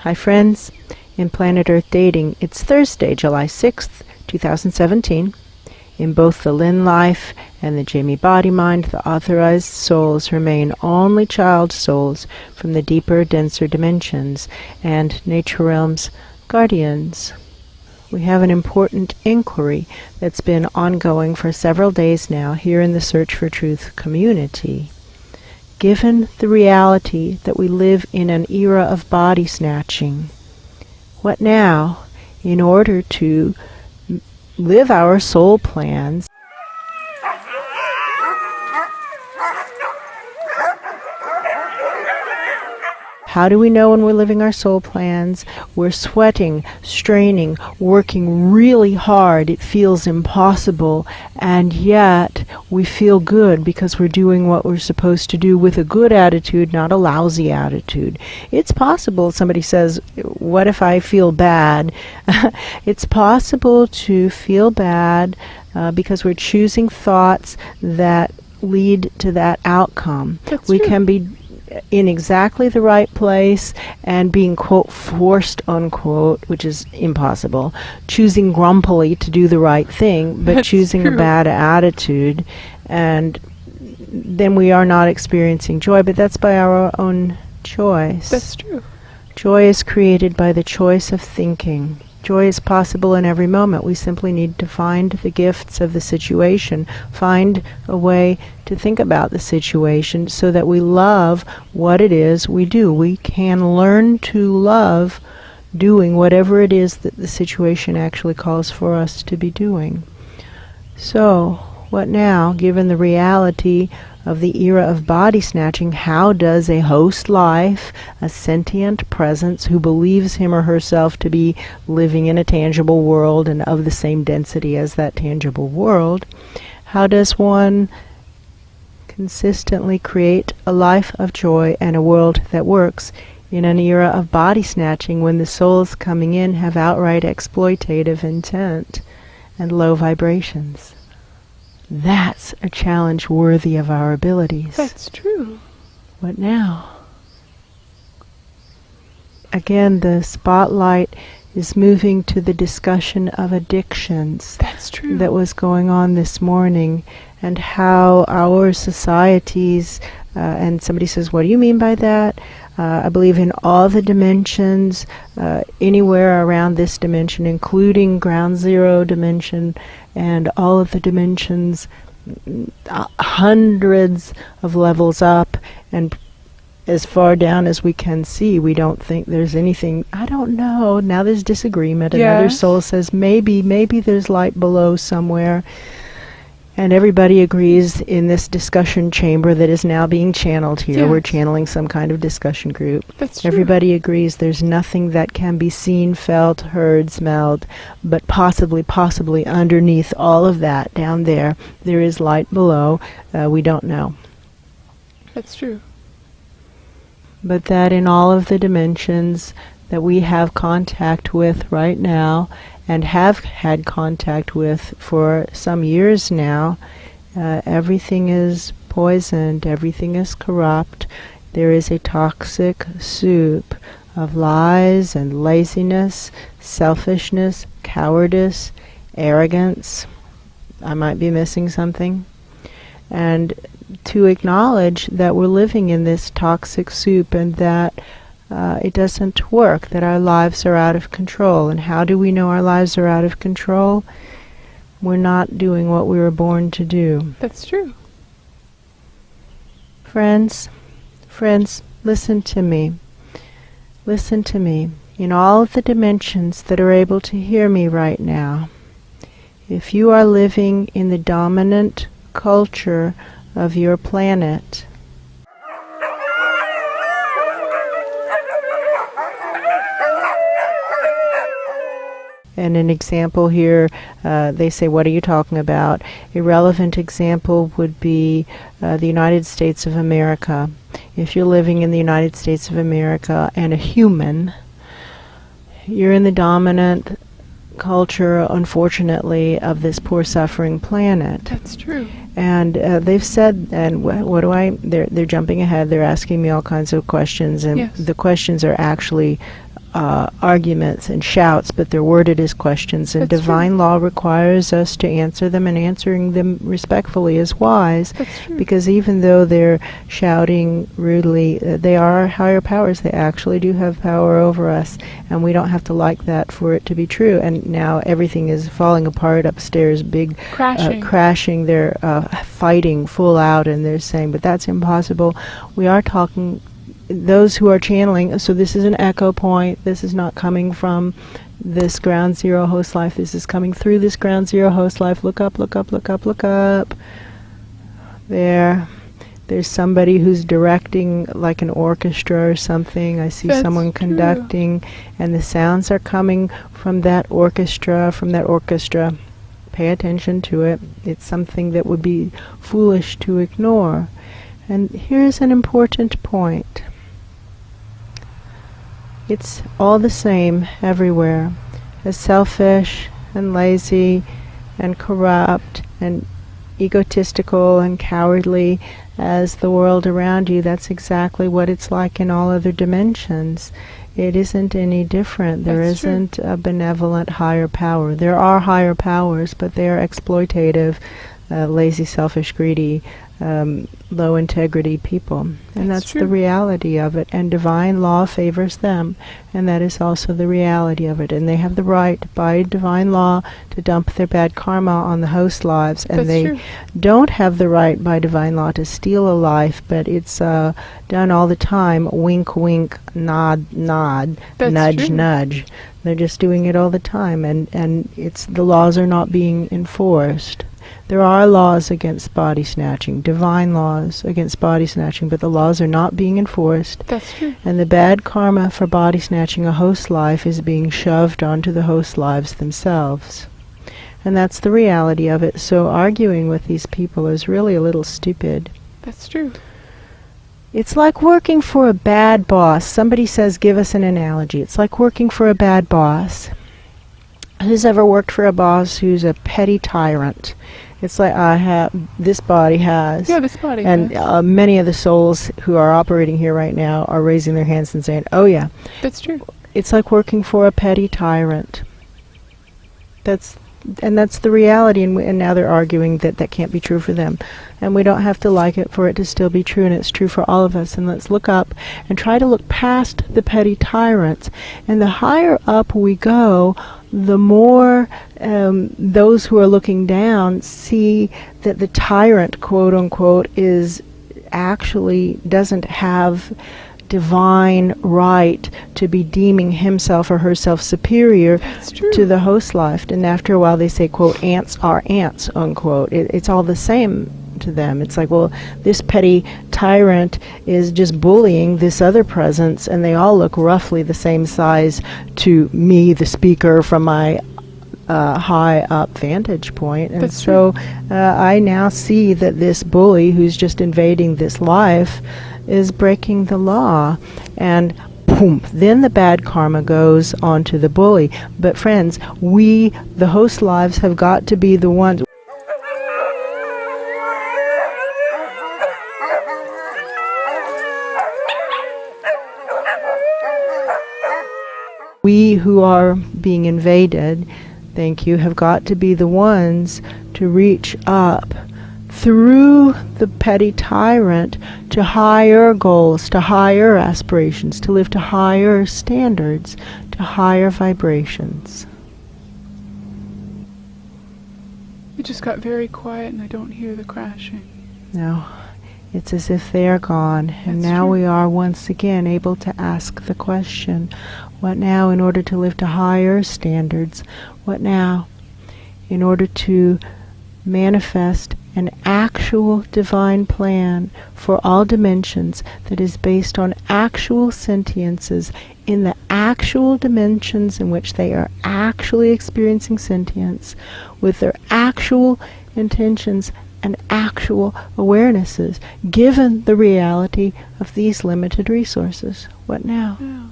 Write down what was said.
Hi friends, in Planet Earth Dating, it's Thursday, July 6th, 2017. In both the Lynn-Life and the Jamie-Body-Mind, the authorized souls remain only child souls from the deeper, denser dimensions and nature realm's guardians. We have an important inquiry that's been ongoing for several days now here in the Search for Truth community. Given the reality that we live in an era of body snatching, what now in order to live our soul plans? How do we know when we're living our soul plans? We're sweating, straining, working really hard. It feels impossible, and yet we feel good because we're doing what we're supposed to do with a good attitude, not a lousy attitude. It's possible, somebody says, what if I feel bad? It's possible to feel bad because we're choosing thoughts that lead to that outcome. We can be in exactly the right place and being, quote, forced, unquote, which is impossible, choosing grumpily to do the right thing, but choosing a bad attitude, and then we are not experiencing joy, but that's by our own choice. That's true. Joy is created by the choice of thinking. Joy is possible in every moment. We simply need to find the gifts of the situation, find a way to think about the situation so that we love what it is we do. We can learn to love doing whatever it is that the situation actually calls for us to be doing. So, what now, given the reality of the era of body snatching? How does a host life, a sentient presence who believes him or herself to be living in a tangible world and of the same density as that tangible world, how does one consistently create a life of joy and a world that works in an era of body snatching when the souls coming in have outright exploitative intent and low vibrations? That's a challenge worthy of our abilities. That's true. What now? Again, the spotlight is moving to the discussion of addictions. That's true. That was going on this morning, and how our societies, and somebody says, what do you mean by that? I believe in all the dimensions, anywhere around this dimension, including ground zero dimension, and all of the dimensions, hundreds of levels up, and as far down as we can see, we don't think there's anything. I don't know. Now there's disagreement. Yeah. Another soul says maybe there's light below somewhere. And everybody agrees in this discussion chamber that is now being channeled here. Yes. We're channeling some kind of discussion group. That's true. Everybody agrees there's nothing that can be seen, felt, heard, smelled, but possibly underneath all of that down there is light below. We don't know. That's true. But that in all of the dimensions that we have contact with right now, and have had contact with for some years now, everything is poisoned, everything is corrupt. There is a toxic soup of lies and laziness, selfishness, cowardice, arrogance. I might be missing something. And to acknowledge that we're living in this toxic soup, and that it doesn't work, that our lives are out of control. And how do we know our lives are out of control? We're not doing what we were born to do. That's true. Friends, listen to me. Listen to me. In all of the dimensions that are able to hear me right now, if you are living in the dominant culture of your planet, and an example here, they say, what are you talking about? A relevant example would be the United States of America. If you're living in the United States of America and a human, you're in the dominant culture, unfortunately, of this poor suffering planet. That's true. And they've said, and what do I, they're jumping ahead, they're asking me all kinds of questions, and yes. The questions are actually arguments and shouts, but they're worded as questions, and That's divine true. law requires us to answer them, and answering them respectfully is wise. That's true. Because even though they're shouting rudely, they are higher powers. They actually do have power over us, and we don't have to like that for it to be true. And now everything is falling apart upstairs, big crashing. They're fighting full out, and they're saying, but that's impossible. We are talking, those who are channeling, so this is an echo point. This is not coming from this ground zero host life. This is coming through this ground zero host life. Look up, look up, look up, look up. There's somebody who's directing, like an orchestra or something. I see someone conducting, and the sounds are coming from that orchestra, Pay attention to it. It's something that would be foolish to ignore. And here's an important point. It's all the same everywhere. As selfish and lazy and corrupt and egotistical and cowardly as the world around you, that's exactly what it's like in all other dimensions. It isn't any different. There isn't a benevolent higher power. There are higher powers, but they are exploitative, lazy, selfish, greedy, low integrity people. And that's the reality of it. And divine law favors them. And that is also the reality of it. And they have the right by divine law to dump their bad karma on the host lives. And they don't have the right by divine law to steal a life, but it's done all the time. Wink, wink, nod, nod, nudge, nudge. They're just doing it all the time. And it's the laws are not being enforced. There are laws against body snatching, divine laws against body snatching, but the laws are not being enforced. That's true. And the bad karma for body snatching a host life is being shoved onto the host lives themselves. And that's the reality of it. So arguing with these people is really a little stupid. That's true. It's like working for a bad boss. Somebody says, give us an analogy. It's like working for a bad boss. Who's ever worked for a boss who's a petty tyrant? It's like this body has. Yeah, this body and has. Many of the souls who are operating here right now are raising their hands and saying, oh yeah. That's true. It's like working for a petty tyrant. That's the reality, and now they're arguing that that can't be true for them. And we don't have to like it for it to still be true, and it's true for all of us. And let's look up and try to look past the petty tyrants. And the higher up we go, the more those who are looking down see that the tyrant, quote unquote, doesn't have divine right to be deeming himself or herself superior to the host life. And after a while they say, quote, ants are ants, unquote. It's all the same to them. It's like, well, this petty tyrant is just bullying this other presence, and they all look roughly the same size to me, the speaker, from my high up vantage point. And so I now see that this bully who's just invading this life is breaking the law, and boom, then the bad karma goes on to the bully. But friends, we, the host lives, have got to be the ones. We who are being invaded, thank you, have got to be the ones to reach up through the petty tyrant to higher goals, to higher aspirations, to live to higher standards, to higher vibrations. It just got very quiet and I don't hear the crashing. No, it's as if they are gone. And now we are once again able to ask the question, what now in order to live to higher standards? What now in order to manifest an actual divine plan for all dimensions that is based on actual sentiences in the actual dimensions in which they are actually experiencing sentience with their actual intentions and actual awarenesses, given the reality of these limited resources? What now? Yeah.